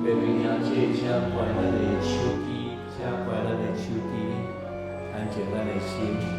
白明兄姐，请关咱的手机，请关咱的手机，安静咱的心。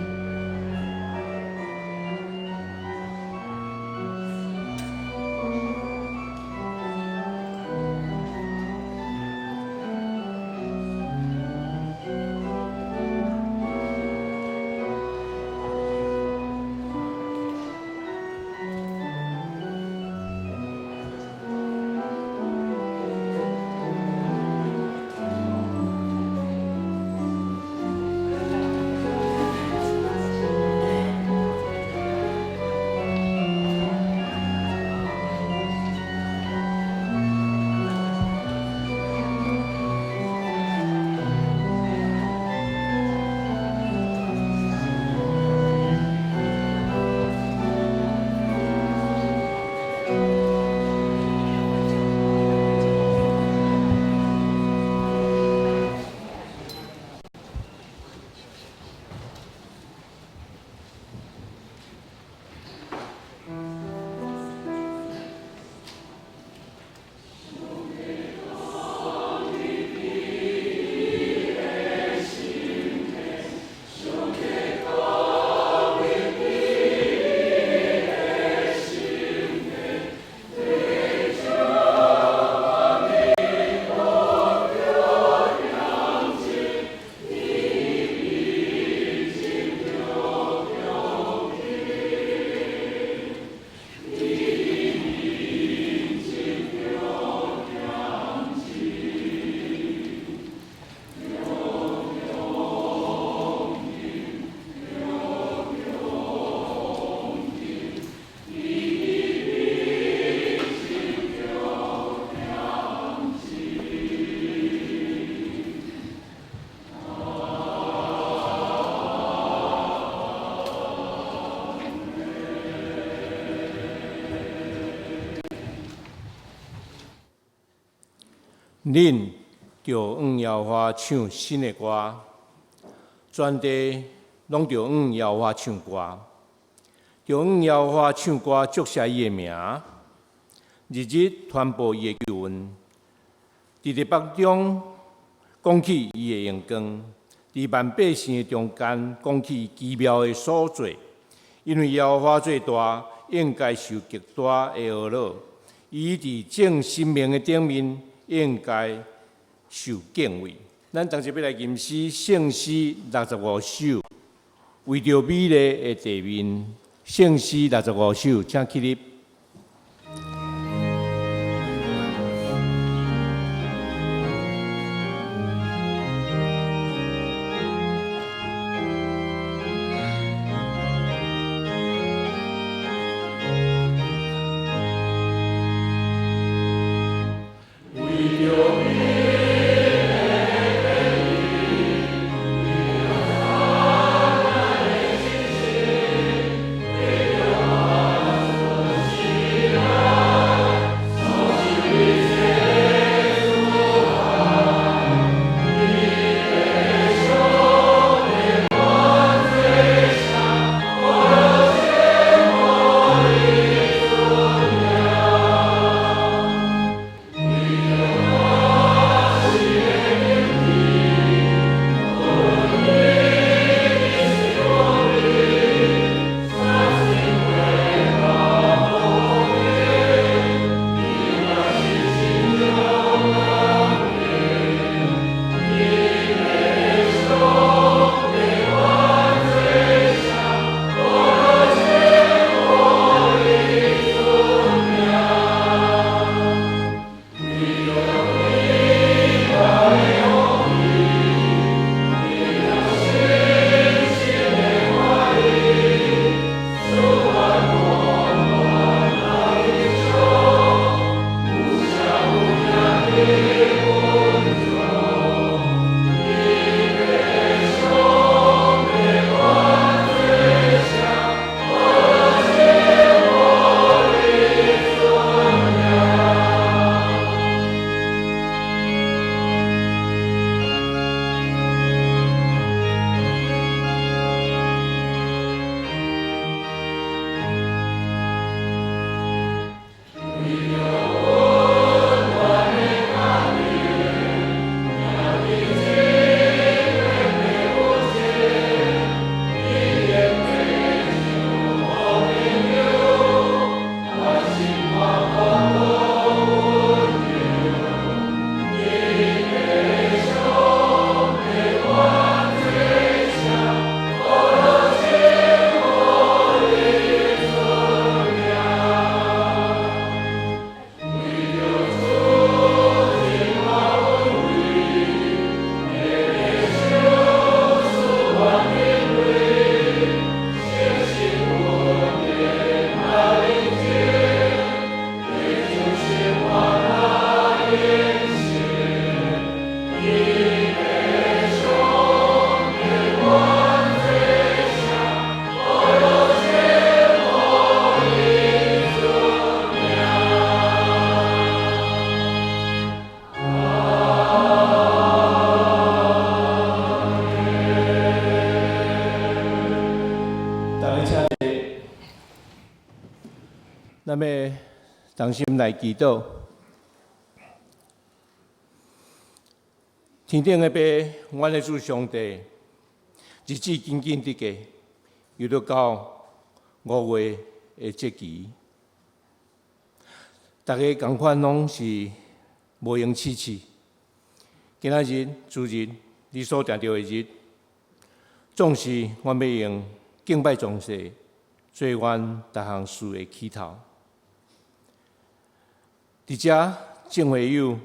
恁着往摇花唱新的歌，全地拢着往摇花唱歌，着往摇花唱歌，祝谢伊的名，日日传播伊的救恩，伫日北中讲起伊的荣光，伫万百姓的中间讲起奇妙的所在。因为摇花最大，应该受极大的恶恼，伊伫正生命的顶面。应该受敬畏。咱同时要来吟诗圣诗65首，为着美丽的地面，圣诗65首，请起立。同心来祈祷。天顶的爸，阮的主上帝，日子紧紧地过，又要到5月的节期，大家同款拢是无闲试试。今仔日主日，你所定着的日，总是阮要用敬拜状势，做阮逐项事的起头。伫遮众会友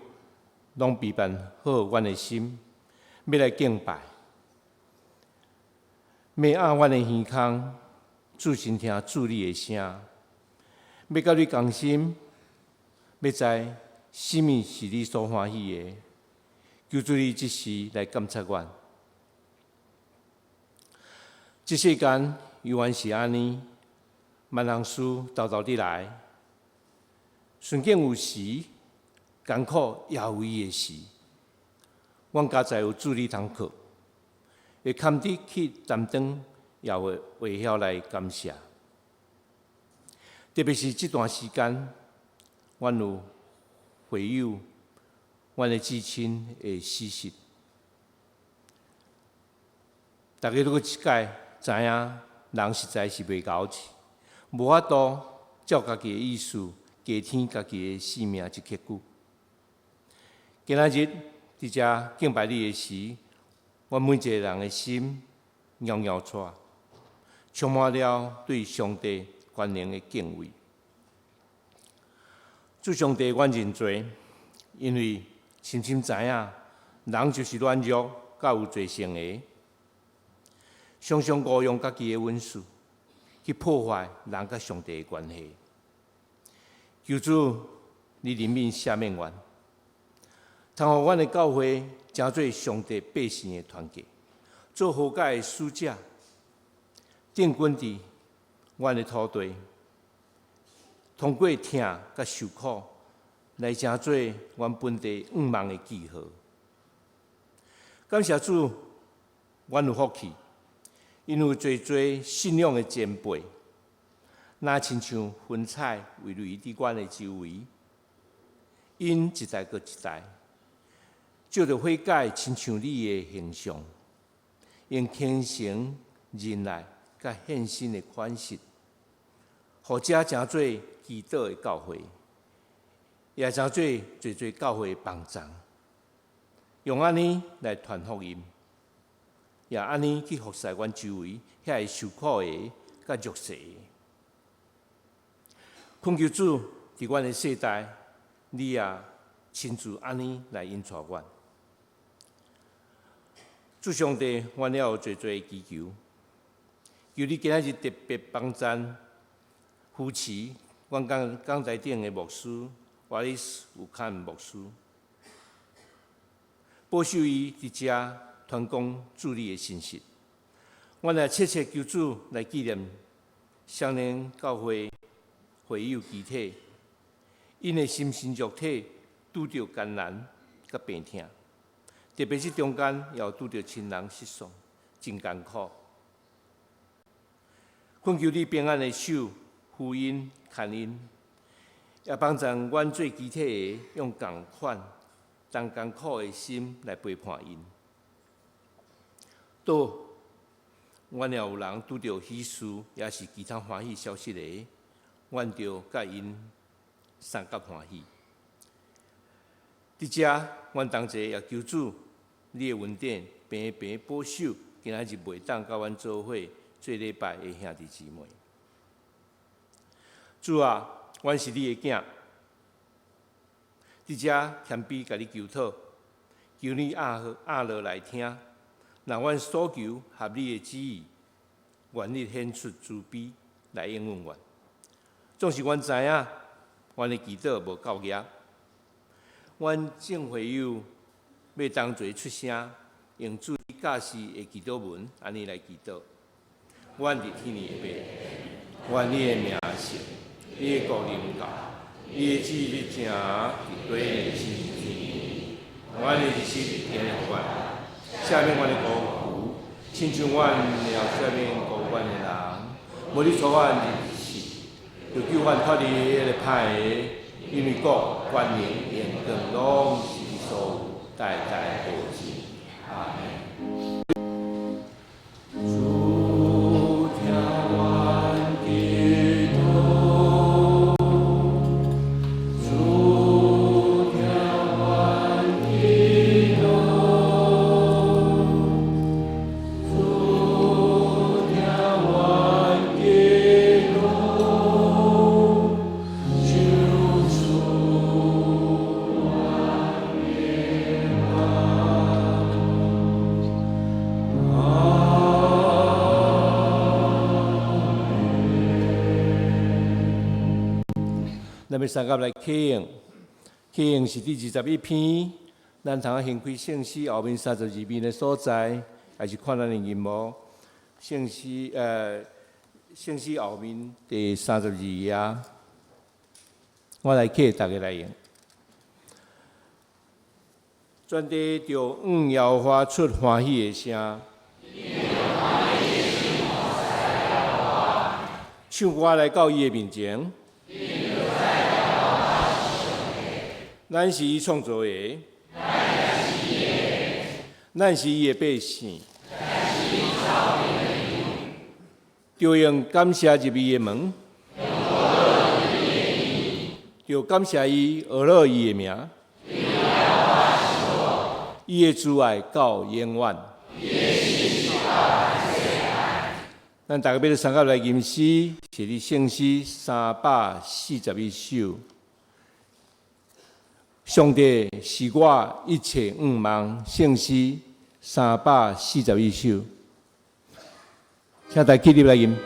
拢备办好阮的心，要来敬拜，要按阮的耳孔，注心听主你的声，要甲你同心，要知什么是你所欢喜的。求主你即时来监察阮。即世间永远是安尼，万人事斗斗地来，顺境有时，艰苦也有伊的时。阮家在有主你通靠，会堪得去担当，也会晓来感谢。特别是这段时间，阮有会友。阮的至亲会死失，大家都一解知影，人实在是袂够气，无法度照家己的意思，加添家己的性命一刻久。今仔日伫遮敬拜你的时，阮每一个人的心摇摇喘，充满了对上帝权能的敬畏。主上帝，阮认罪，因为深深知影，人就是软弱，甲有罪性的，常常误用家己的温顺，去破坏人甲上帝的关系。求主，你怜悯赦免阮，通互阮的教会成做上帝百姓的团结，做和解的使者，定根伫阮的土地，通过疼甲受苦。来成做阮本地5万的记号。感谢主，阮有福气，因有侪信仰的前辈，若亲像云彩围绕伫阮的周围，因一代搁一代，照着悔改，亲像你的形象，用虔诚、忍耐、甲献身的款式，或者成做祈祷的教会。也成做侪教会的帮助，用安尼来传福音，也安尼去服侍阮周围遐个受苦的、甲弱势的。恳求主伫阮的世代，你也亲自安尼来引带阮。主上帝，阮了有侪祈求，求你今仔日特别帮赞扶持阮港台顶的牧师。瓦利斯有坎牧师，保守伊伫遮传讲主你的信息。阮也切切求主来纪念少年教会会友集体，因的心身肉体拄着艰难甲病痛，特别是中间也有拄着亲人失丧，真艰苦。恳求你平安的手护因牵因。也帮助阮做集体的，用共款、同艰苦的心来陪伴因。倒，阮也有人拄着喜事，也是其他欢喜消息的，阮着甲因三甲欢喜。伫遮，阮同齐也求主，你的恩典平平保守，今仔日袂当甲阮做伙做礼拜的兄弟姊妹。主啊！阮是你的囝，伫遮谦卑甲你求讨，求你压落来听，让阮所求合你的旨意，愿你显出慈悲来应允阮。总是阮知影，阮的祈祷无够额，阮众会友要同齐出声，用主教示的祈祷文安尼来祈祷。阮伫天的爸，愿你的名圣。你的国临到，你的旨意成，伫地的心天。阮的日时天的阮，赦免阮的过犯，亲像阮也赦免过阮的人。无你错阮入死，就救犯脱离迄个歹个，因为国、权力、荣光拢是你所有，代代保持。阿门。主听阮祈祷，主听阮祈祷，主听阮祈祷，救主万年咱要三甲来启用，启用是第21篇，咱通先开圣诗后面32面的所在，还是看咱的银幕。圣诗圣诗后面第32页，我来启，大家来用。全地着黄摇发出欢喜的声，唱歌来到伊的面前。咱是伊创造的，咱是伊的百姓，就用感谢入伊的门，就感谢伊学了伊的名，伊的慈爱到永远。咱大家要参加来吟诗，是伫圣诗341首。上帝是我一切愿望，圣诗341首，请大家起立来吟。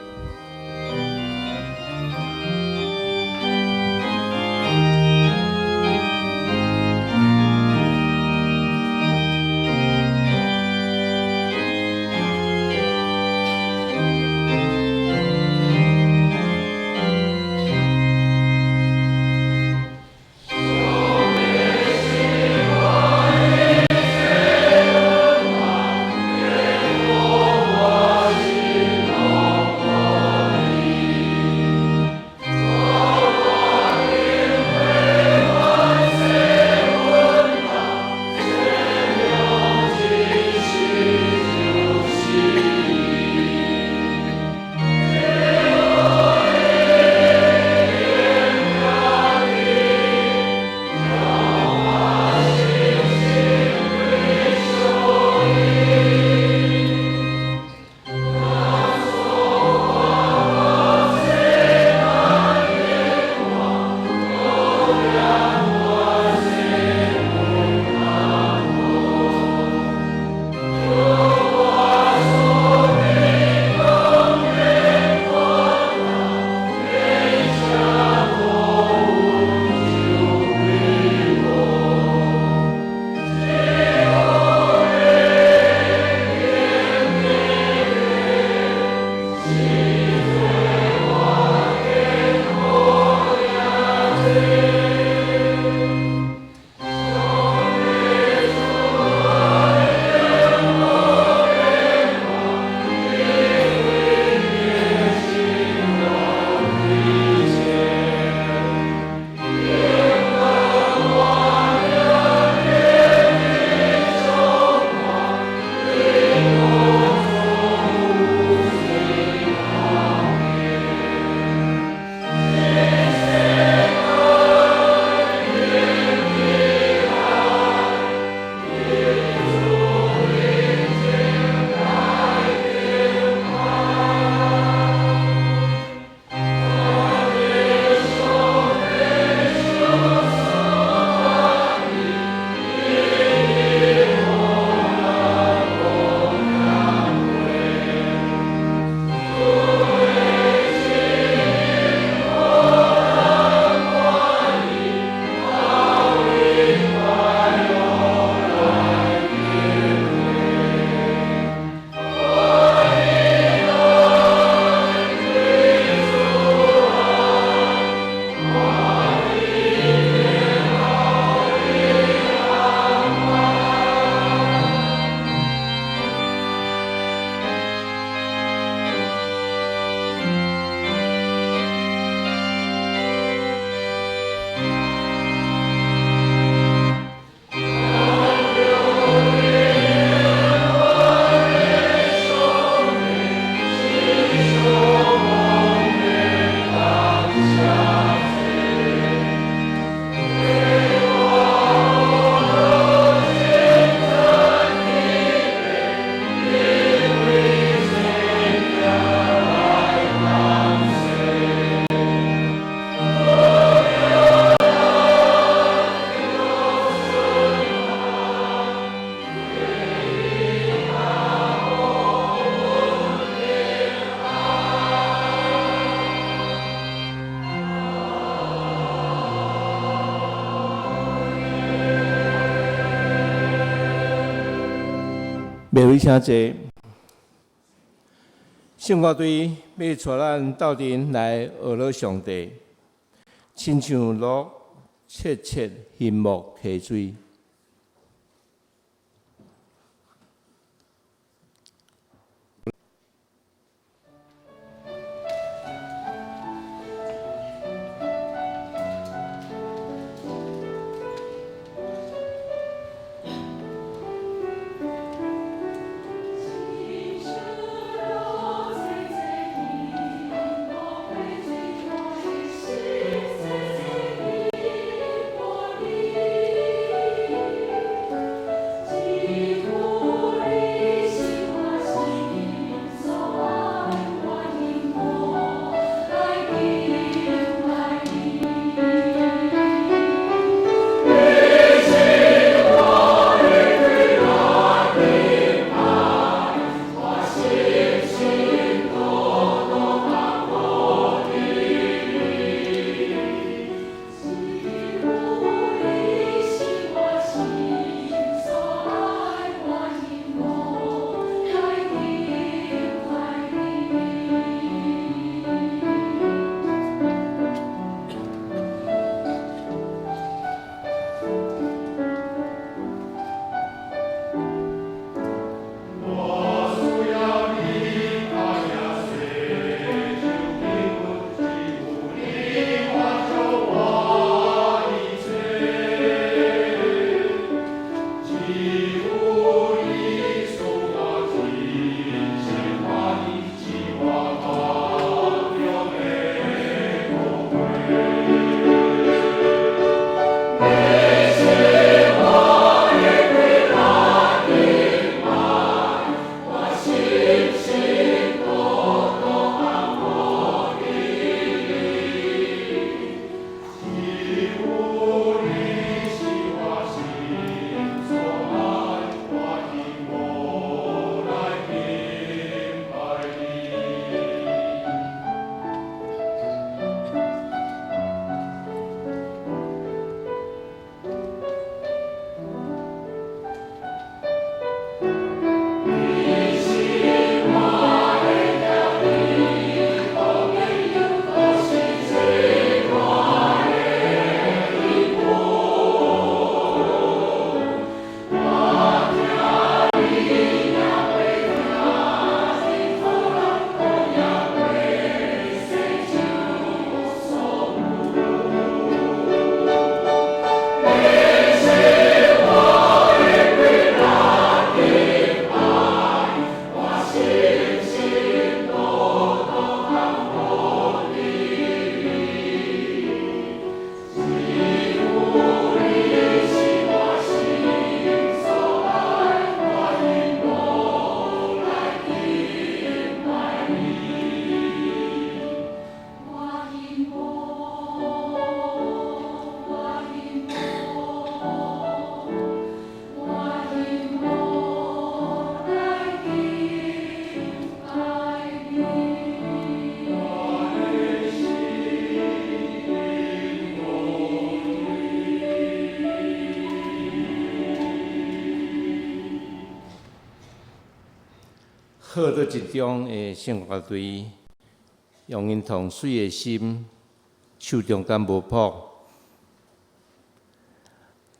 袂为啥济，圣乐队要带咱斗阵来学了上帝，亲像鹿切切翕目溪水。好多一中的圣乐队，用因同水的心，手中间无谱，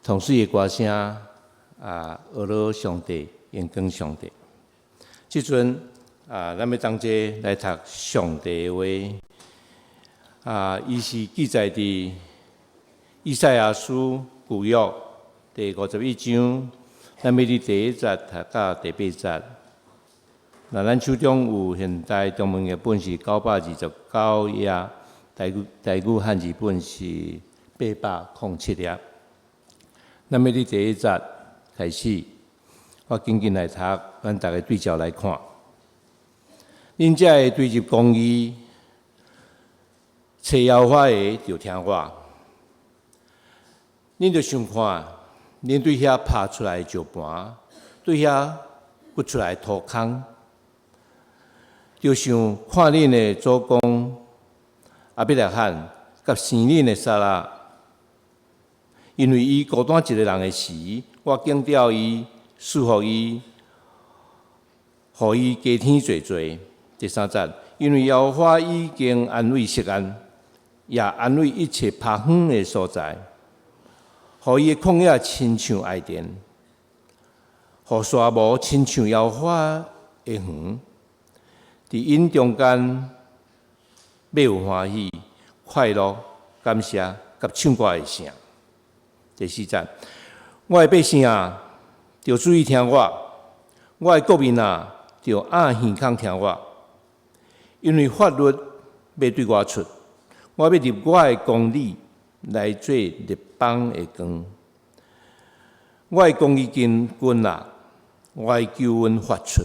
同水的歌声学了上帝，演讲上帝。即阵咱要同齐来读上帝的话，伊是记载伫以赛亚书旧约第51章，咱要伫第1节读到第8节。那咱手中有现代中文的本是929页，台语汉字本是807页。咱要伫第1节开始，我紧紧来读，咱大家对照来看。恁遮会对入公义，找妖法的就听我。恁就想看，恁对遐拍出来的石盘，对遐掘出来的土坑。就想看恁的祖公阿伯拉罕，甲生恁的撒拉，因为伊孤单一个人的时，我敬吊伊，祝福伊，互伊加添济济。第三节，因为耶和华已经安慰錫安，也安慰一切怕远的所在，互伊的旷野亲像爱殿，互沙漠亲像耶和华的园。伫因中间，要有欢喜、快乐、感谢、甲唱歌的声。第四节，我的百姓啊，着注意听我；我的国民啊，着按耳孔听我。因为法律要对我出，我要入我的公理来做立邦的光。我的公义军啊，我的救恩发出，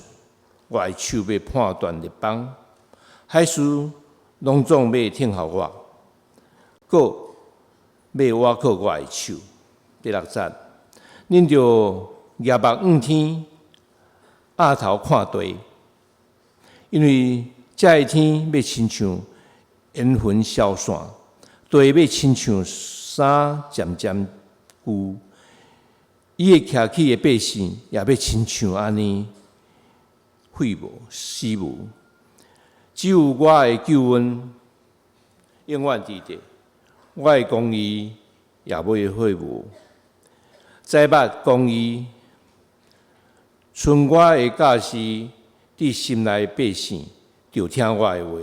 我的手要判断立邦，海事拢总要听候我，搁要我靠我的手。第六节，恁着举目望天，压头看地，因为这个天要亲像烟云消散，地要亲像衫渐渐旧，伊会徛起的百姓也要亲像安尼废无死无。只有我的救恩永远伫地，我的公义也袂废无。在捌公义，剩我的教示伫心内百姓，就听我的话，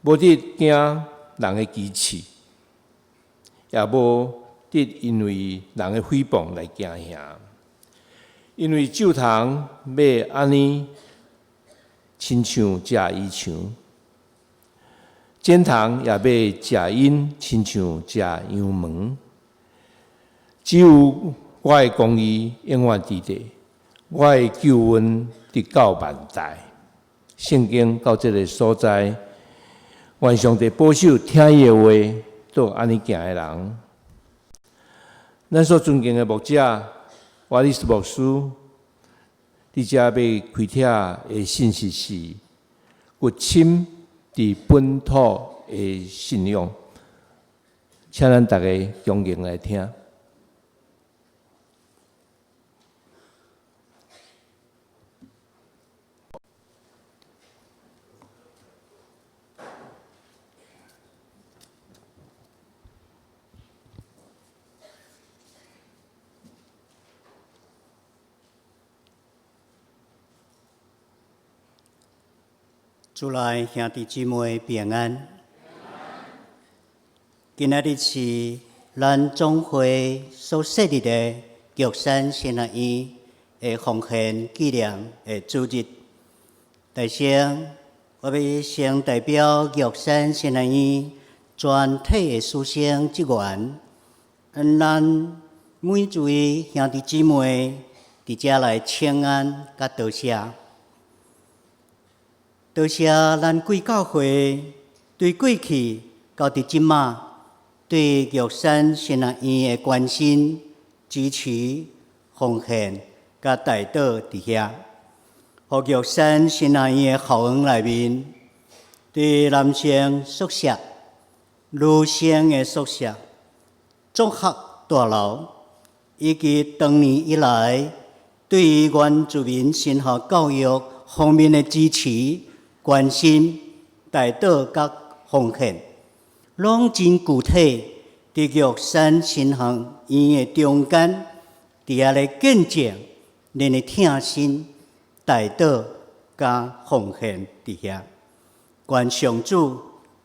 无得惊人的讥刺，也无得因为人的诽谤来惊吓。因为酒堂要安尼，亲像食衣裳；煎糖也要食饮，亲像食羊毛。只有我的公义永远伫地，我的救恩直到万代。圣经到这个所在，愿上帝保守听伊的话，做安尼行的人。咱所尊敬的牧者瓦利斯牧师，伫遮要开帖的信息是：骨亲伫本土的信仰，请咱大家恭敬来听。主内兄弟姊妹平安。今仔日是咱总会所设立的玉山新学院的奉献纪念的主日。大声，我要先代表玉山新学院全体的师生职员，咱每一位兄弟姊妹伫遮来请安甲道谢。多谢咱贵教会对过去到伫即马对玉山新学院的关心、支持、奉献，甲带导伫遐，互玉山新学院的校园内面，伫男生宿舍、女生的宿舍、综合大楼，以及多年以来对于原住民神学教育方面的支持、关心、带导甲奉献，拢真具体，伫玉山新学院的中间，伫遐咧见证恁的疼心、带导甲奉献伫遐。愿上主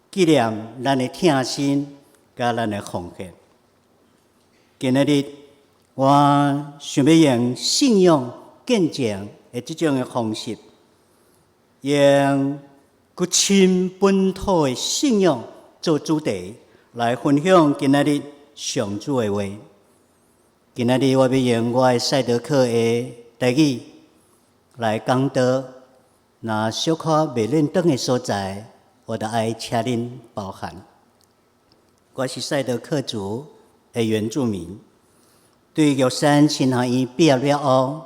纪念咱的疼心甲咱的奉献。今仔日我想要用信仰见证的即种的方式。用骨亲本土的信仰做主题，来分享今仔日上主的话。今仔日我要用我的赛德克的台语来讲道，若小可袂认同的所在，我就爱请恁包涵。我是赛德克族的原住民，对玉山新学院毕业了后，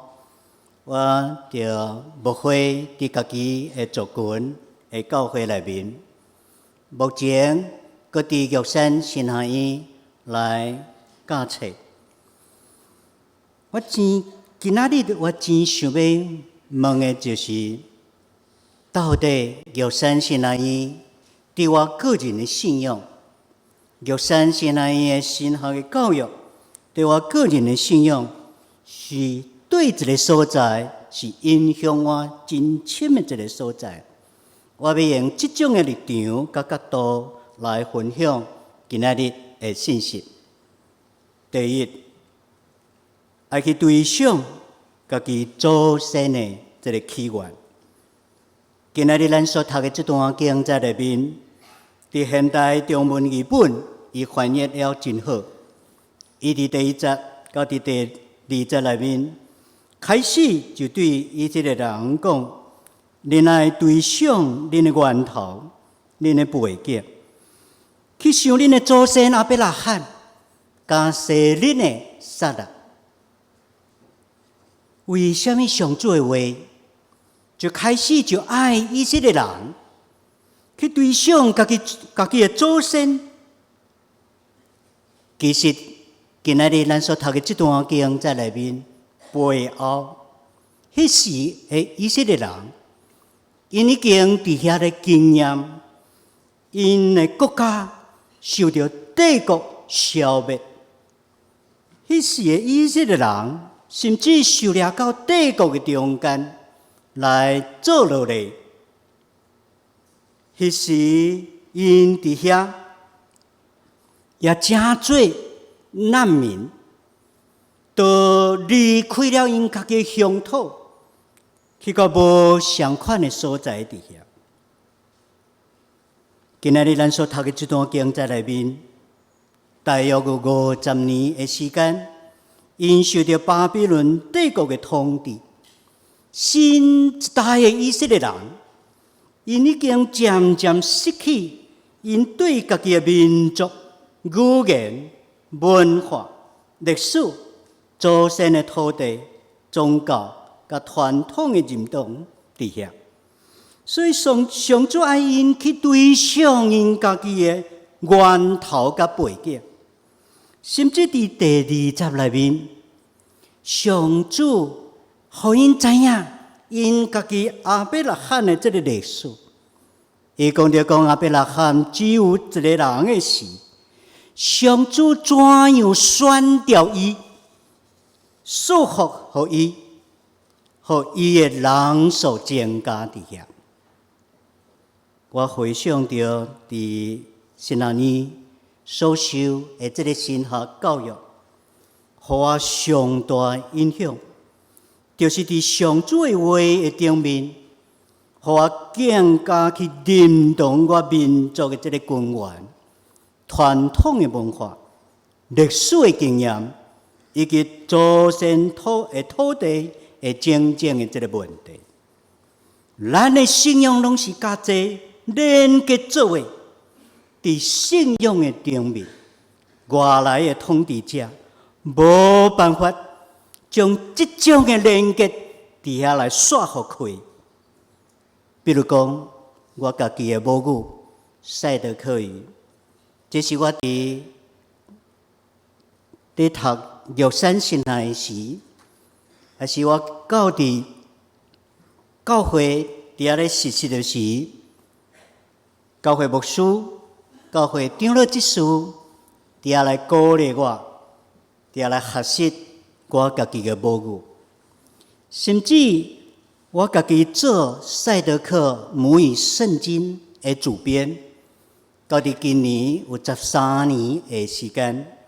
我就牧会伫家己的族群的教会内面，目前搁伫玉山新学院来教册。我真今仔日我真想要问的就是，到底玉山先生伊对我个人的信仰，玉山先生伊的神学的教育，对我个人的信仰，是对一个所在，是影响我真深的一个所在。我要用这种的立场甲角度来分享今仔日的信息。第一，爱去回想家己祖先的这个起源。今仔日咱所读的这段经在内面，伫现代中文译本，伊翻译了真好。伊伫第1节到伫第2节内面，开始就对以色列人讲：恁爱回想恁的源头，恁的背景，去想恁的祖先亚伯拉罕，甲西恁的撒拉。为什么上主的话，就开始就爱以色列人去对想家己的祖先？其实今仔日咱所读的这段经在内面背后，迄时的以色列人，因已经伫遐的经验，因的国家受到帝国消灭。迄时的以色列人，甚至受掠到帝国的中间来做落来。迄时因伫遐也真侪难民，都离开了因家己的乡土，去到无相款的所在伫遐。今仔日咱所读的这段经在内面，大约有50年的时间，因受到巴比伦帝国的统治，新一代的以色列人，因已经渐渐失去因对家己的民族、语言、文化、历史、祖先的土地、宗教甲传统的认同伫遐。所以上主爱因去对想因家己的源头甲背景，甚至伫第2节内面，上主互因知影因家己亚伯拉罕的这个历史。伊讲亚伯拉罕只有一个人的时，上主怎样选调伊，祝福互伊，互伊的人数增加伫遐。我回想到伫新学年所受的这个神学教育，互我上大影响，就是伫上主的话的顶面，互我更加去认同我民族的这个根源、传统的文化、历史的经验，以及祖先土地的真正的这个问题。咱的信仰拢是甲这连结做伙，伫信仰的顶面，外来的统治者无办法将这种的连结伫遐来刷互开。比如讲，我家己的母语赛德克语，这是我伫读玉山神学时，还是我到伫教会伫遐咧实习的时，教会牧师、教会长老执事伫遐来鼓励我，伫遐来学习我家己的母语，甚至我家己做赛德克母语圣经的主编，到伫今年有13年的时间，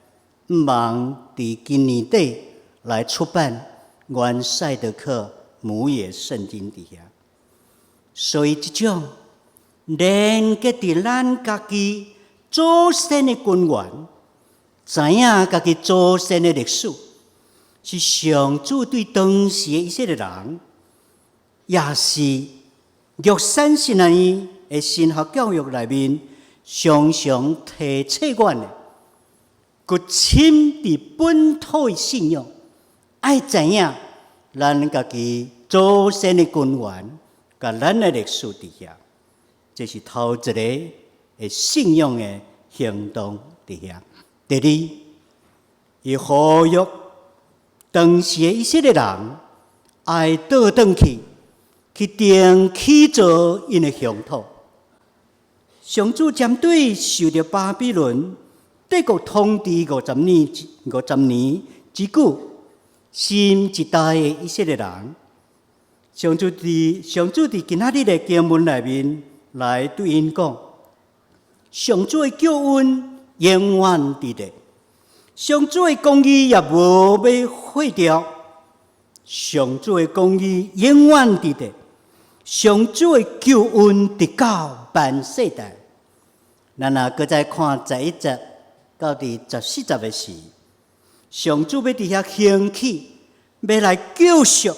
毋忙伫今年底来出版原赛德克母语圣经伫遐。所以这种连结伫咱家己祖先的根源，知影家己祖先的历史，是上主对当时的以色列人，也是玉山神学的神学教育内面常常提醒阮的，佮深伫本土的信仰，爱知影咱家己祖先的根源，甲咱的历史伫遐。这是头一个的信仰的行动伫遐。第二，伊呼吁当时的以色列人爱倒转去定起造因的乡土。上主针对受到巴比伦帝国统治50年之久，新一代的以色列人，上主伫今仔日的经文内面来对因讲：上主的救恩永远伫咧，上主的公义也无要废掉，上主的公义永远伫咧，上主的救恩直到万世代。咱若搁再看11节到第14节的时，上主要伫遐兴起，要来救赎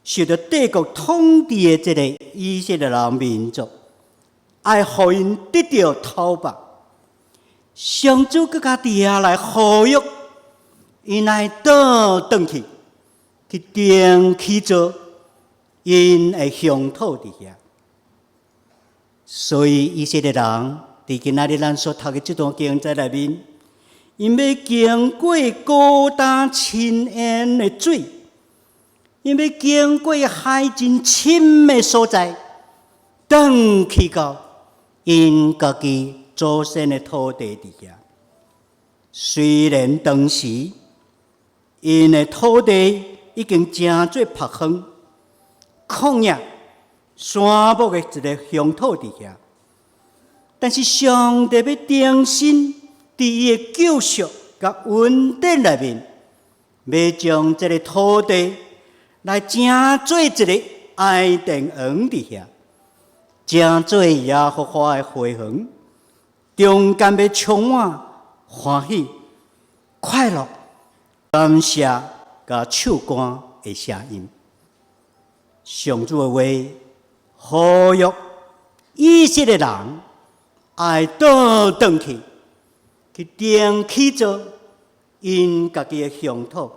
受到帝国统治的这个以色列人民族，爱互因得到讨白。上主搁较伫遐来呼吁因来倒转去定起造因的乡土伫遐。所以以色列人伫今仔日咱所读的这段经在内面，因要经过孤单深渊的水，因要经过海真深的所在，转去到因家己祖先的土地底下。虽然当时因的土地已经真做曝荒、旷野、山木的一个乡土底下，但是上帝要定心伫伊的救赎甲恩典内面，要将这个土地来正做一个爱殿园伫遐，正做耶和华的会堂，中间要充满欢喜、快乐、感谢甲唱歌的声音。上主的话，呼吁以色列人爱倒转去定起造因家己的乡土，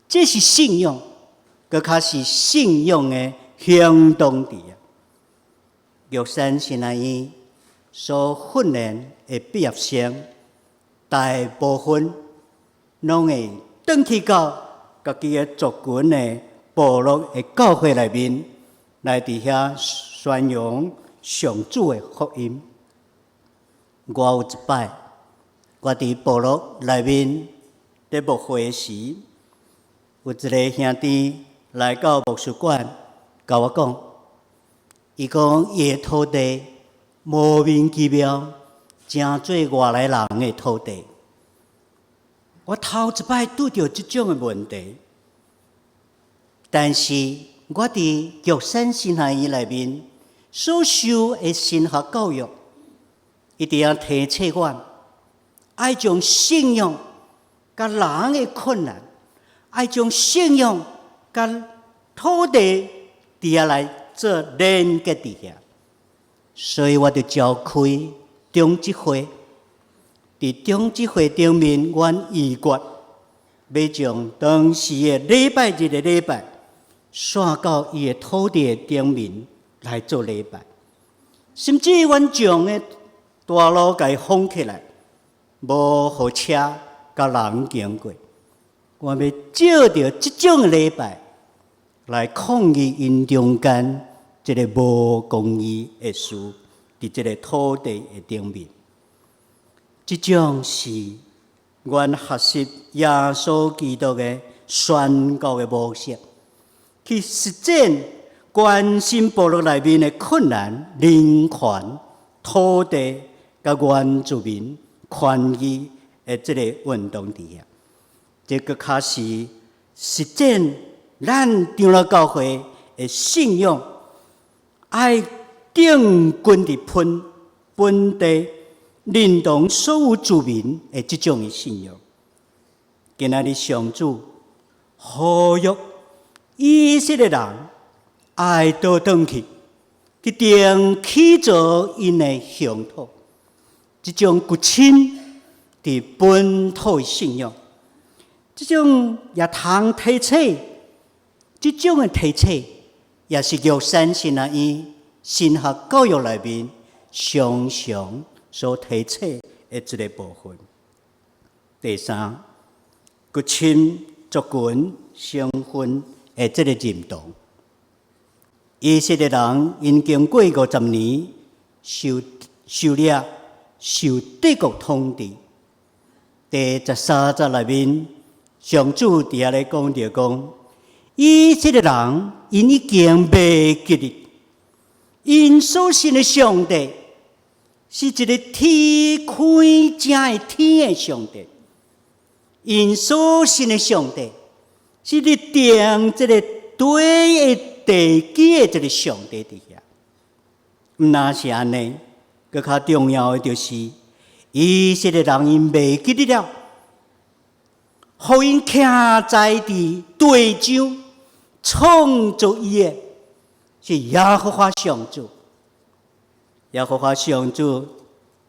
这是信仰，搁较是信仰的行动伫啊。玉山新南医所训练的毕业生，大部分拢会转去到家己的族群的部落的教会内面，来伫遐宣扬上主的福音。我有一摆，我伫部落内面在牧会时，有一个兄弟来到牧师馆，甲我讲，伊讲伊的土地莫名其妙，真做外来人的土地。我头一摆拄到这种的问题，但是我伫玉山神学院内面所受的神学教育，一定要提醒我，爱将信仰甲人的困难，爱将信仰甲土地伫遐来做连接伫遐。所以我就召开中执会，伫中执会顶面，阮议决要将当时的礼拜日的礼拜，刷到伊的土地的顶面来做礼拜，甚至阮将的大路给封起来，无互车甲人经过。我要借着这种的礼拜来抗议因中间这个无公义的事，伫这个土地的顶面。这种是阮学习耶稣基督的宣告的模式，去实践关心部落内面的困难、人权、土地甲原住民权益的这个运动底下，这个较是实践咱长老教会的信仰，爱定根伫本地认同所有住民的这种的信仰。今仔日上主呼吁以色列人爱倒转去定起造因的乡土，这种骨亲伫本土的信仰，这种也通提醒，这种的提醒也是玉山神学院神学教育内面常常所提醒的一个部分。第三，骨亲族群成分的这个认同。以色列人因经过50年受掠、受帝国统治，第13节内面，上主伫遐咧讲着讲，以色列人因已经袂记哩，因所信的上帝是一个天开正的天的上帝，因所信的上帝是咧定这个对的地基的这个上帝伫遐。毋那是安尼，更较重要的就是以色列人因袂记得了，互因徛在地地上创造伊的是耶和华上主。耶和华上主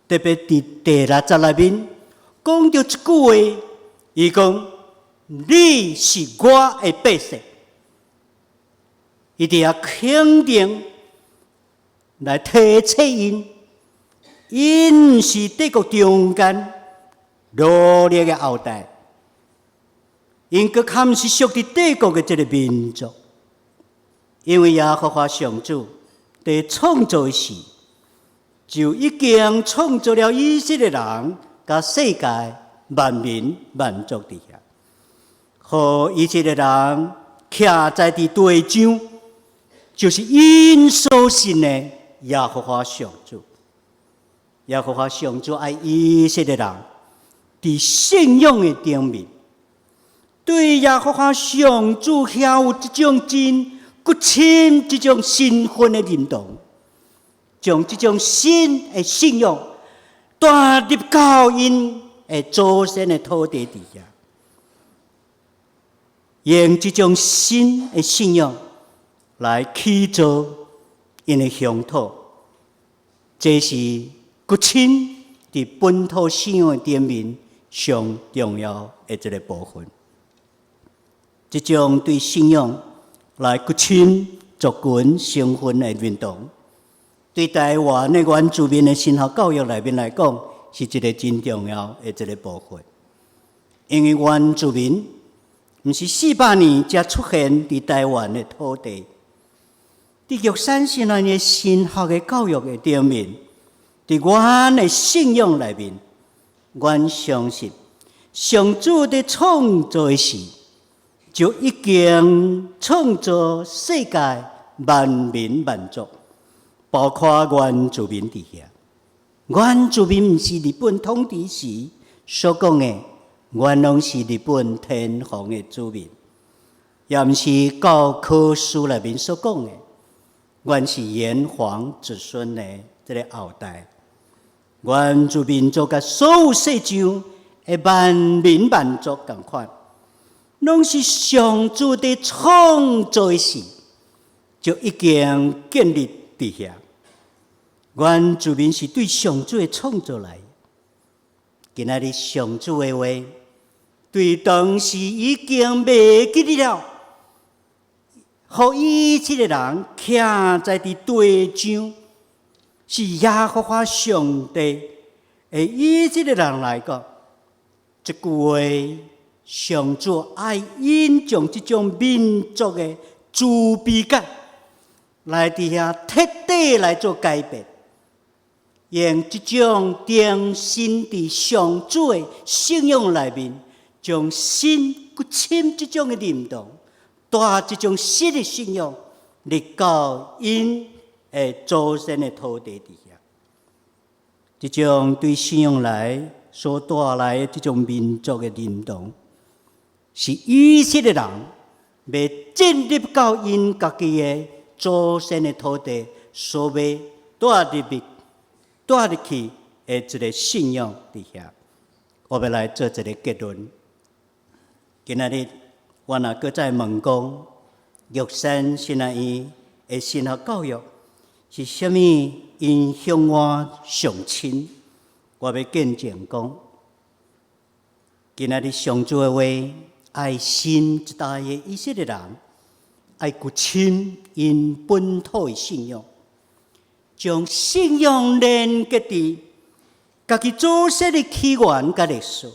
特别伫第6节内面讲到一句话，伊讲：你是我的百姓。伊伫遐肯定来提醒因是帝国中间努力的后代，因佫较毋是属于帝国的这个民族，因为耶和华上主伫创造时就已经创造了以色列人甲世界万民万族伫遐，互以色列人徛在地地上，就是因所信的耶和华上主。耶和华上主爱以色列人伫信仰的顶面，对耶和华上主遐有一种真骨深、一种身份的认同，将这种新的信仰带入到因的祖先的土地底下，用这种新的信仰来启造因的乡土，这是骨深伫本土信仰的顶面上重要的一个部分。这种对信仰来骨深族群成分的认同，对台湾的原住民的神学教育内面来讲，是一个真重要的一个部分。因为原住民毋是400年才出现伫台湾的土地，伫玉山神咱的神学的教育的顶面，伫阮的信仰内面，阮相信上主伫创造时就已经创造世界万民万族，包括原住民伫遐。原住民毋是日本统治时所讲的，原拢是日本天皇的子民，也毋是教科书内面所讲的，原是炎黄子孙的这个后代。原住民族甲所有世上的万民万族同款，拢是上主伫创造时就已经建立伫遐。原住民是对上主的创造来，今仔日上主的话，对当时已经袂记得了，互以色列人徛在地地上，是耶和华上帝的以色列人来讲，这句话，上主爱因将这种民族的自卑感来伫遐彻底来做改变，用这种定心伫上主的信仰内面，将心骨深这种的认同，带这种新的信仰入到因的祖先的土地底下。这种对信仰来所带来的这种民族的认同，是以色列人要进入到因家己的祖先的土地，所要带入去的一个信仰底下。我要来做一个结论。今仔日我若搁再问讲，玉山神学院的神学教育是虾米因向我上亲？我要见证讲，今仔日上主的话，爱新一代的以色列人，爱骨深因本土的信仰，将信仰连结伫家己祖先的起源甲历史，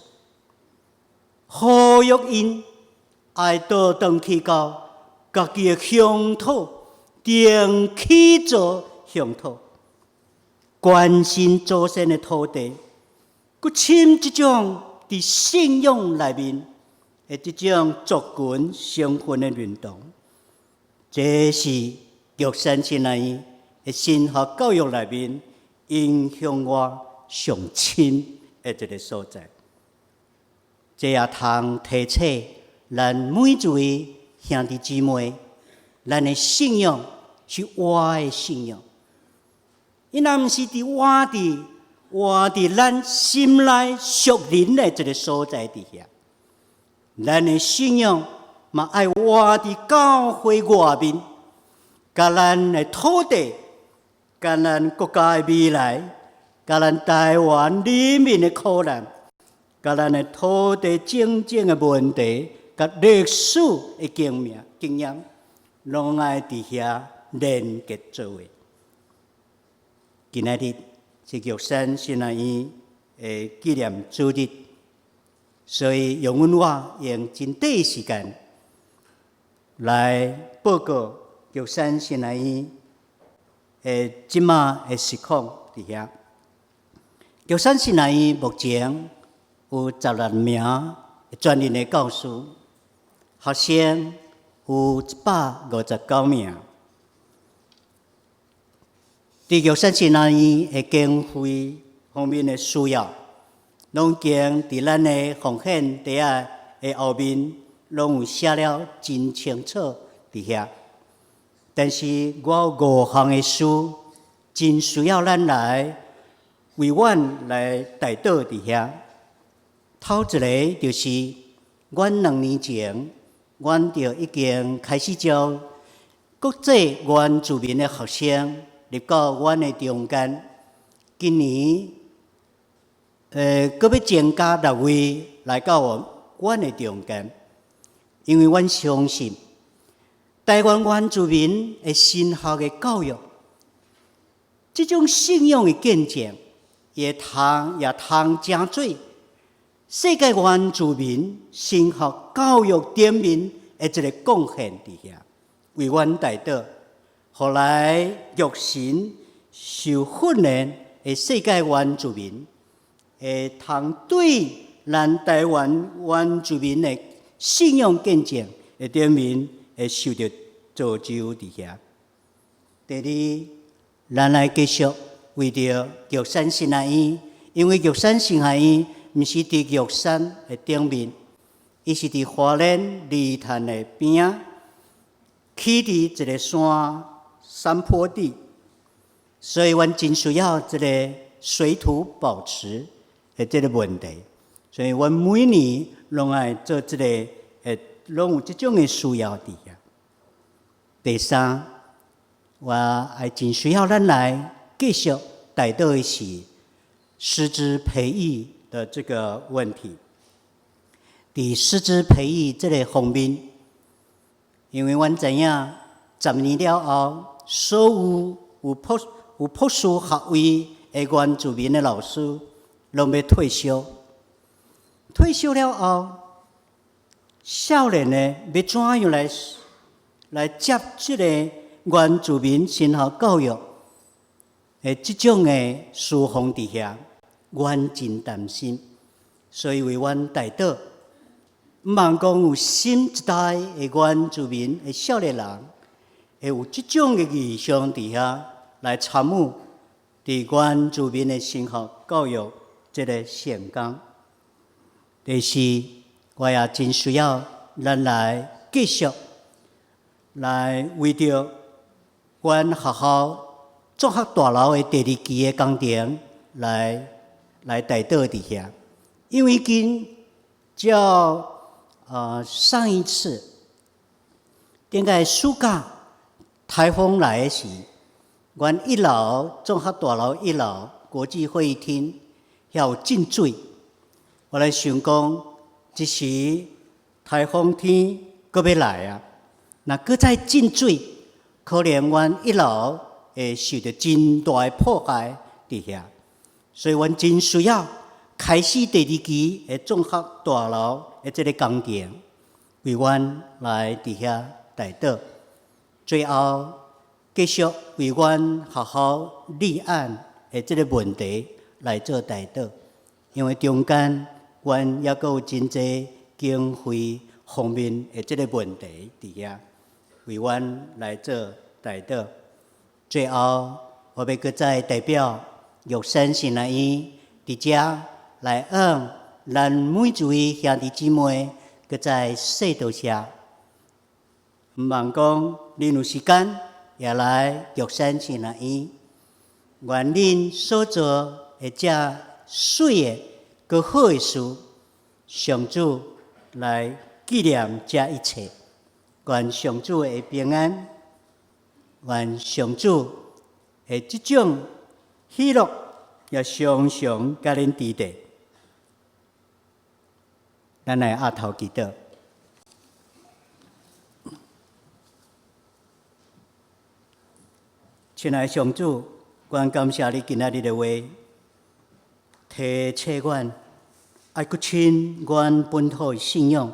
呼吁因爱倒转去到家己的乡土，定去做乡土，关心祖先的土地，佮深这种伫信仰内面的这种族群成分的运动，这是玉山新南院的神学教育内面影响我上深的一个所在。这也通提醒咱每一位兄弟姊妹，咱的信仰是活的信仰，伊若毋是活伫咱心内属灵的一个所在伫遐，咱的信仰嘛爱活伫教会外面，甲咱的土地，甲咱国家的未来，甲咱台湾人民的苦难，甲咱的土地政治的问题，甲历史的经验，拢爱伫遐连结做伙。今仔日是玉山新南院的纪念主日，所以用阮我用真短的时间来报告玉山新南院的即马的实况伫遐。玉山新南院目前有16名专任的教师，学生有159名。伫玉山新南院的经费方面的需要，拢经伫咱的奉献袋仔的后面，拢有写了真清楚伫遐。但是我有5项的事，真需要咱来为阮来带导伫遐。头一个就是阮2年前，阮就已经开始招国际原住民的学生入到阮的中间。今年，阁要增加6位来到阮的中间，因为阮相信台湾原住民的神学的教育，这种信仰的见证，也通成做世界原住民神学教育点面的一个贡献伫遐，为阮带导，后来玉神受训练的世界原住民，会通对咱台湾原住民的信仰见证的点面会受到造就伫遐。第二，咱来继续为着玉山新南院，因为玉山新南院毋是伫玉山的顶面，伊是伫花莲梨潭的边仔，起伫一个山坡地，所以阮真需要这个水土保持的这个问题，所以阮每年拢爱做这个拢有这种的需要伫遐。第三，我还真需要咱来继续带导的是师资培育的这个问题。伫师资培育这个方面，因为阮知影10年了后，所有博士学位的原住民的老师拢要退休。退休了后，少年的要怎样来接这个原住民神学教育的这种的事项伫遐，阮真担心，所以为阮带导，毋茫讲有新一代的原住民的少年人，会有这种的意向伫遐来参与伫原住民的神学教育这个成功。第四，我也真需要咱来继续来为着阮学校综合大楼的第2期的工程来带导伫遐，因为上一次应该暑假台风来的时，阮1楼综合大楼1楼国际会议厅遐有进水，我来想讲，这时台风天阁要来啊，若阁再进水，可能阮1楼会受到真大的破坏伫遐，所以阮真需要开始第2期的综合大楼的这个工程，为阮来伫遐代祷。最后继续为阮好好立案的这个问题来做代祷，因为中间阮也阁有真济经费方面的这个问题伫遐，为阮来做代祷。最后，我要搁再代表玉山神学院伫遮来向咱每一位兄弟姊妹搁再说道谢。毋茫讲，恁有时间也来玉山神学院，愿恁所做的这水的、搁好的事，上主来纪念这一切。愿上主的平安，愿上主的这种喜乐，也常常甲恁伫地。咱来压头祈祷。亲爱的上主，阮感谢你今仔日的话，提醒阮爱搁亲阮本土的信仰，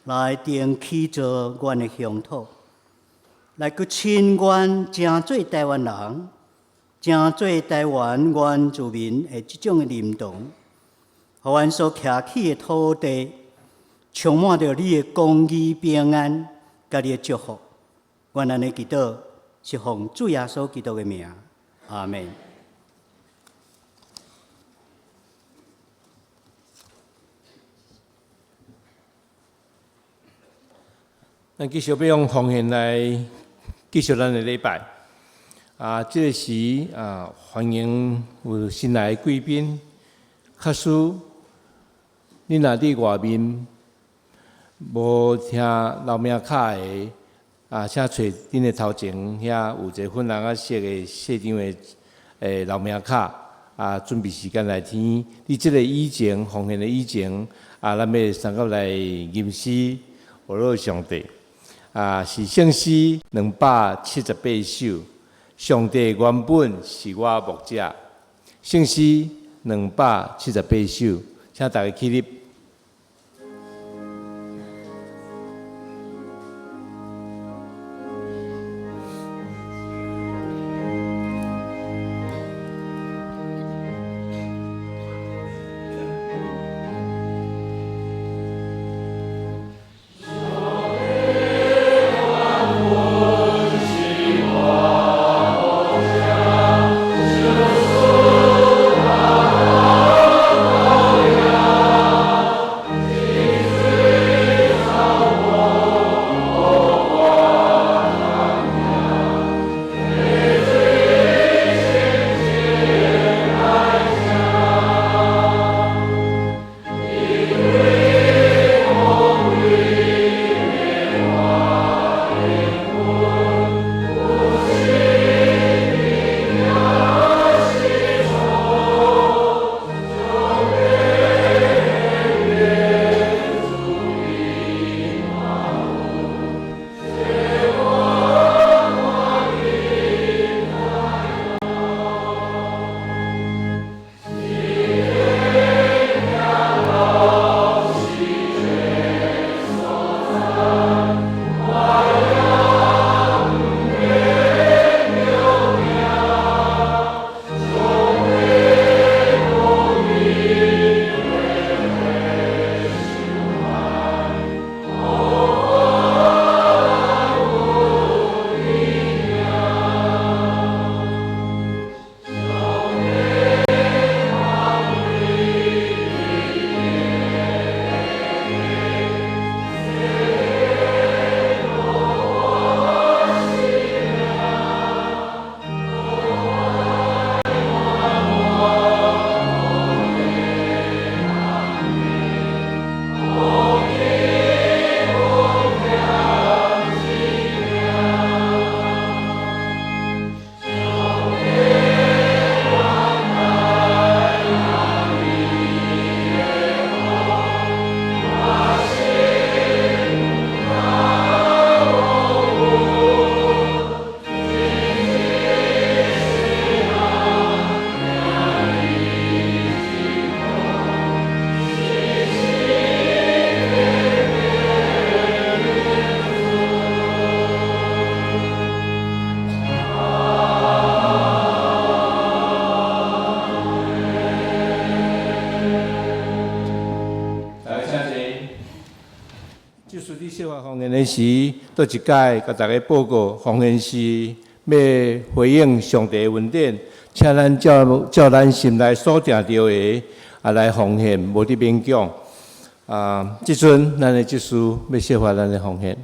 来定起做阮的乡土，来搁亲阮正做台湾人，正做台湾原住民的这种的认同，互阮所徛起的土地，充满着你的公义、平安，甲你的祝福。阮安尼祈祷，是奉主耶稣基督的名，阿门。咱继续要用奉献来继续咱的礼拜。这个时欢迎有新来的贵宾。假使你若伫外面无听老命卡的，请找恁的头前遐有一个粉红色的细张的老命卡，准备时间来听。你这个以前奉献的以前，咱要三个来吟诗，活络上帝。是圣诗278首，上帝原本是我牧者。圣诗278首，请大家起立。即使你说法方言的时，倒一届甲大家报告方言是要回应上帝的恩典，请咱照咱心内所定着的来奉献，无伫勉强。即阵咱的即事要说法咱的奉献。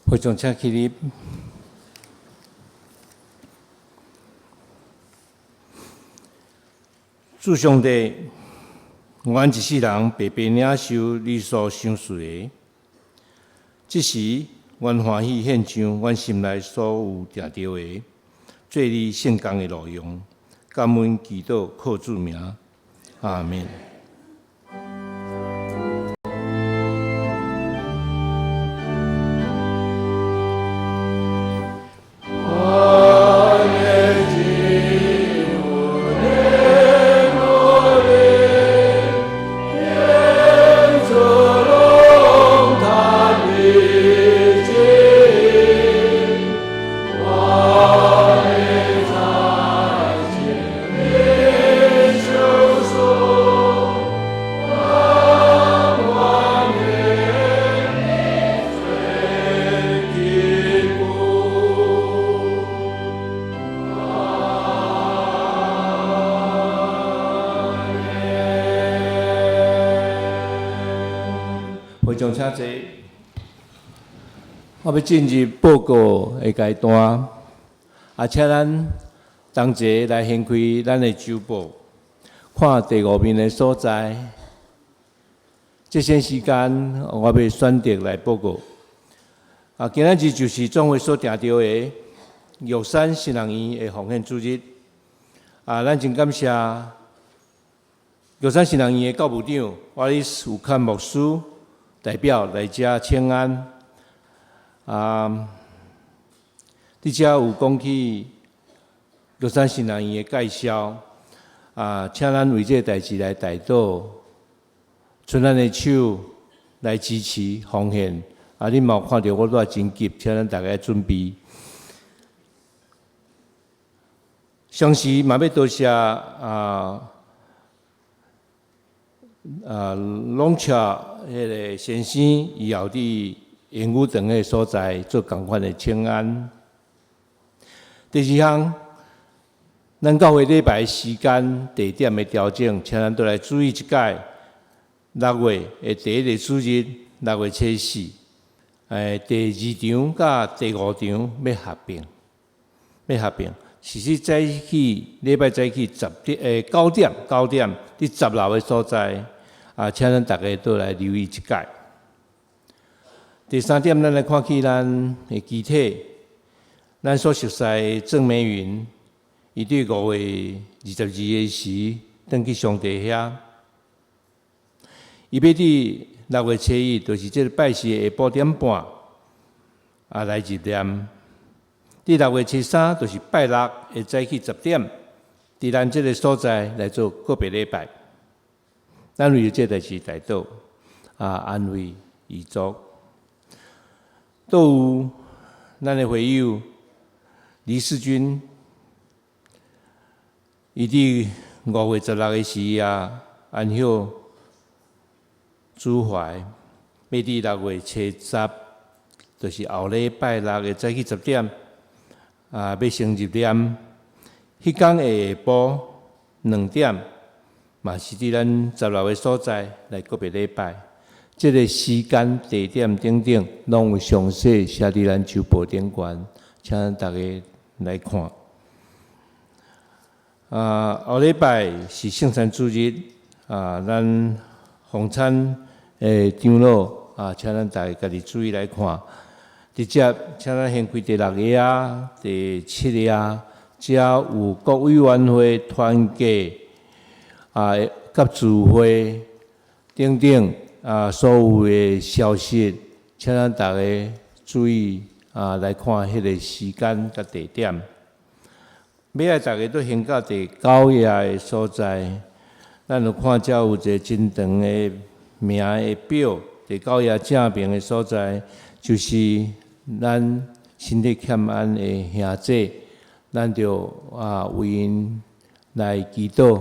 会众请起立。主上帝，阮一世人白白领受你所赏赐的，即时阮欢喜献上阮心内所有定着的，做你圣工的路用。感恩祈祷，靠主名，阿们。会众请坐。我要进入报告的阶段，请咱同齐来掀开咱的周报，看第5面的所在。这些时间，我要选择来报告。今仔日就是总会所定着的玉山新人院的奉献主日。咱真感谢玉山新人院的教务长瓦里斯有坎牧师代表来遮请安。伫遮有讲起玉山新人院的介绍，请咱为这代志来代祷，伸咱的手来支持奉献。恁嘛有看到我拄真急，请咱大家准备。同时嘛要多谢龙桥迄个先生，伊后伫演武场个所在做共款的请安。第二项，咱教会礼拜时间、地点的调整，请咱都来注意一解。6月的第1个主日，6月初4，第2场甲第5场要合并。其实早起礼拜早起9点伫10楼的所在，请咱大家都来留意一解。第3点，咱来看起咱的机体，咱所熟悉的郑美云，伊伫5月22日时登去上帝遐，伊要伫6月初1，就是这个拜四下晡点半，来入念。伫6月初3，就是拜6的早起10点，伫咱这个所在来做个别礼拜。咱为这代志代祷，安慰遗族。都有咱的会友李世军，伊伫5月16日时安享主怀，要伫6月初10，就是后礼拜6的早起10点。要先入念，迄天下晡2点，嘛是伫咱10楼的所在来个别礼拜。这个时间、地点等等，拢有详细写伫咱周报顶悬，请大家来看。后礼拜是圣餐主日，咱红餐的长老请咱大家家己注意来看。直接请咱先开第6页、第7页，遮有各委员会团结甲聚会等等所有的消息，请咱大家注意来看迄个时间甲地点。尾仔大家都先到第9页的所在，咱有看遮有一个真长的名的表，第9页正面的所在就是咱身体欠安的兄弟，咱就为因来祈祷，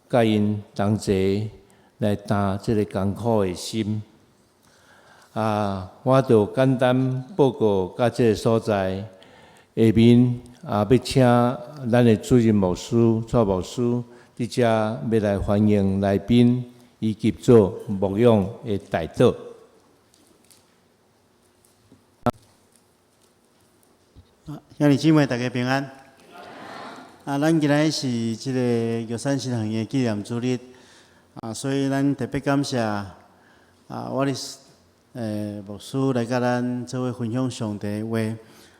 甲因同齐来担这个艰苦的心。我就简单报告甲这个所在，下面要请咱的主任牧师、蔡牧师伫遮要来欢迎来宾，以及做牧养的代祷。兄弟姊妹，大家平安。咱今仔是这个玉山新行的纪念主日，所以咱特别感谢我的牧师来甲咱做伙分享上帝的话，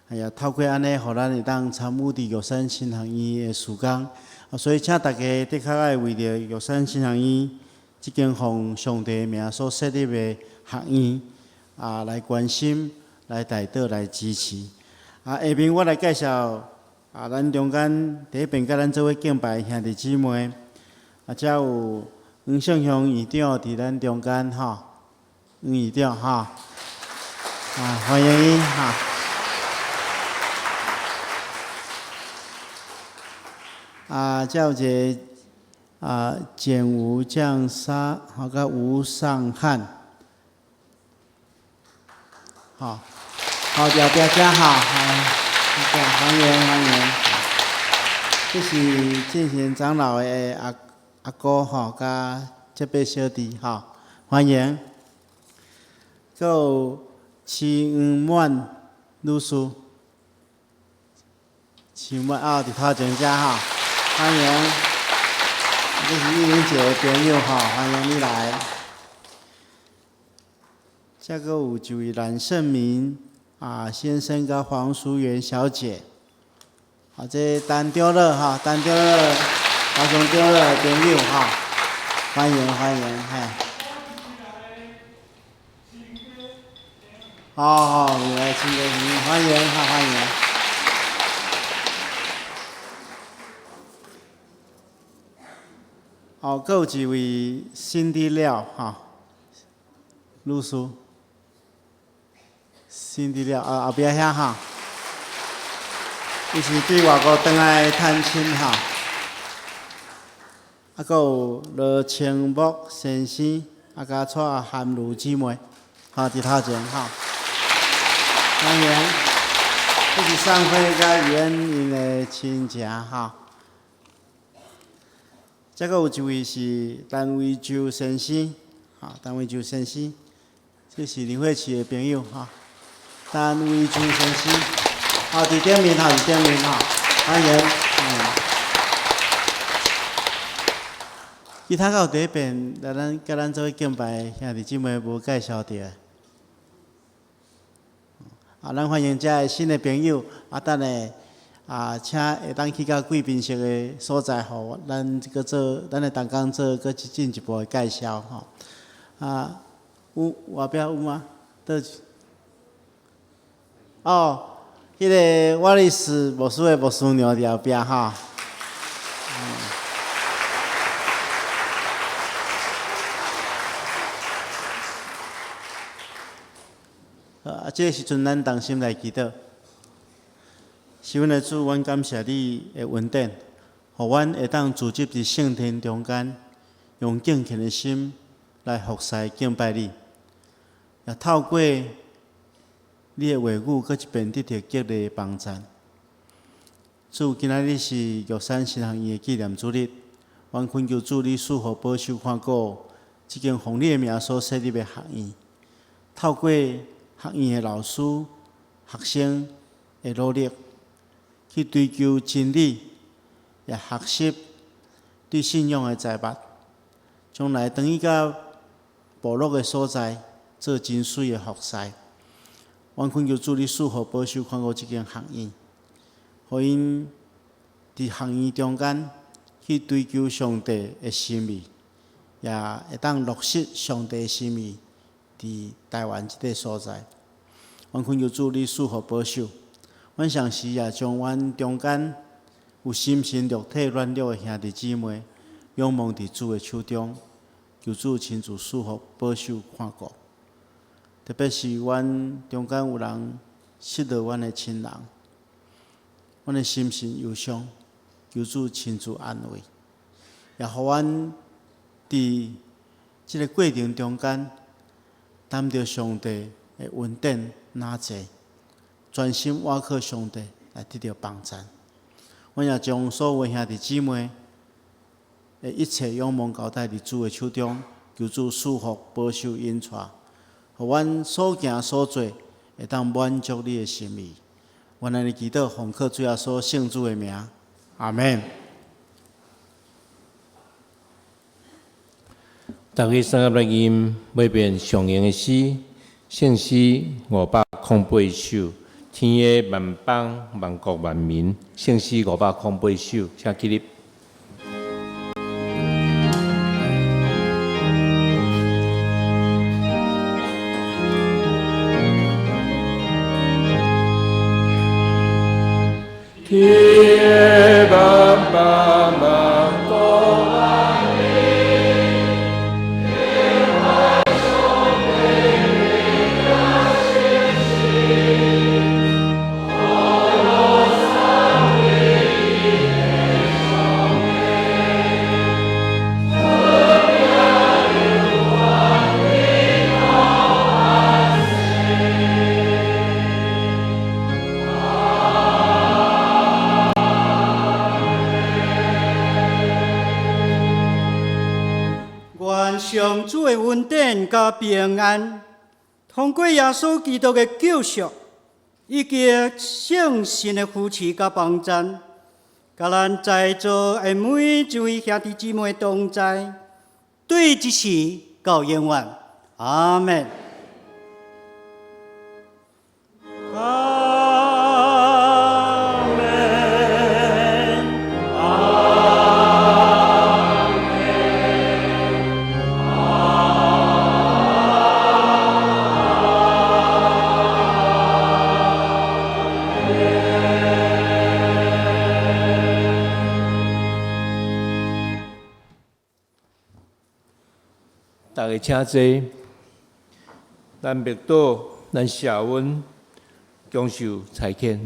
也透过安尼，互咱会当参与伫玉山新行院的事工。所以请大家的确爱为着玉山新行院这间奉上帝名所设立的学院来关心、来代祷、来支持。下面我来介绍咱中间第一遍甲咱做伙敬拜兄弟姊妹，遮有黄胜雄院长伫咱中间黄院长欢迎伊遮有一个简吴将沙甲吴尚汉好，大家好，欢迎。这是进贤长老的阿哥甲这辈小弟欢迎。还有齐满律师，齐满伫头前遮欢迎。这是玉玲姐的朋友欢迎你来。这个有一位蓝胜明先生甲黄淑媛小姐，这陈长乐陈长乐，高雄长乐的朋友欢迎你来亲哥，欢迎。哦，还有一位辛迪廖哈，律师，辛迪廖后壁遐哈，伊是对外国倒来探亲哈。还有罗清木先生，甲带韩如姊妹，伫头前哈，欢迎，这是上会甲原因的亲情哈。再个有一位是陈维洲先生，陈维洲先生，这是林慧琪的朋友哈。陈维洲先生，伫顶面伫顶面欢迎。其他有第一遍，甲咱做敬拜兄弟姊妹无介绍到。咱欢迎遮新的朋友，等下请会当去到贵宾室的所在，互咱的同工做搁进一步的介绍吼。有外壁有吗？哦，迄个我哩是牧师的牧师娘伫后壁哈。这个时阵，咱同心来祈祷。是阮的主，阮感谢你的恩典，互阮会当聚集伫圣殿中间，用敬虔的心来服侍敬拜你，也透过你的话语，搁一遍得到激励的帮赞。主，今仔日是玉山新行院的纪念主日，阮恳求主你赐福保守看顾即间奉你的名所设立的学院，透过学院的老师、学生的努力，去追求真理，也学习对信仰的财物，将来等于到部落的所在，做真水的服侍。阮恳求主你赐福保守看顾即间学院，互因伫学院中间去追求上帝的心意，也会当落实上帝的心意。伫台湾即个所在，阮恳求主你赐福保守。阮上时也将阮中间有心神肉体软弱的兄弟姊妹，仰望伫主的手中，求主亲自赐福保守看顾。特别是阮中间有人失落阮的亲人，阮的心神忧伤，求主亲自安慰，也互阮伫即个过程中间，担着上帝的恩典拿济，专心倚靠上帝来得到帮助。阮也将所有兄弟姊妹的一切仰望交代伫主的手中，求主赐福保守引带，互阮所行所做会当满足你的心意。阮安尼祈祷，奉靠主耶稣圣主的名，阿门。大家三合来吟每遍上言的诗，圣诗508首，天下万邦万国万民，圣诗508首，请起立。天下万邦万国万民。上主的恩典甲平安，通过耶稣基督的救赎，以及圣神的扶持甲帮赞，甲咱在座的每一位兄弟姊妹同在，对一时到永远，阿门。大家请坐。咱默祷，咱谢恩，恭受裁谦。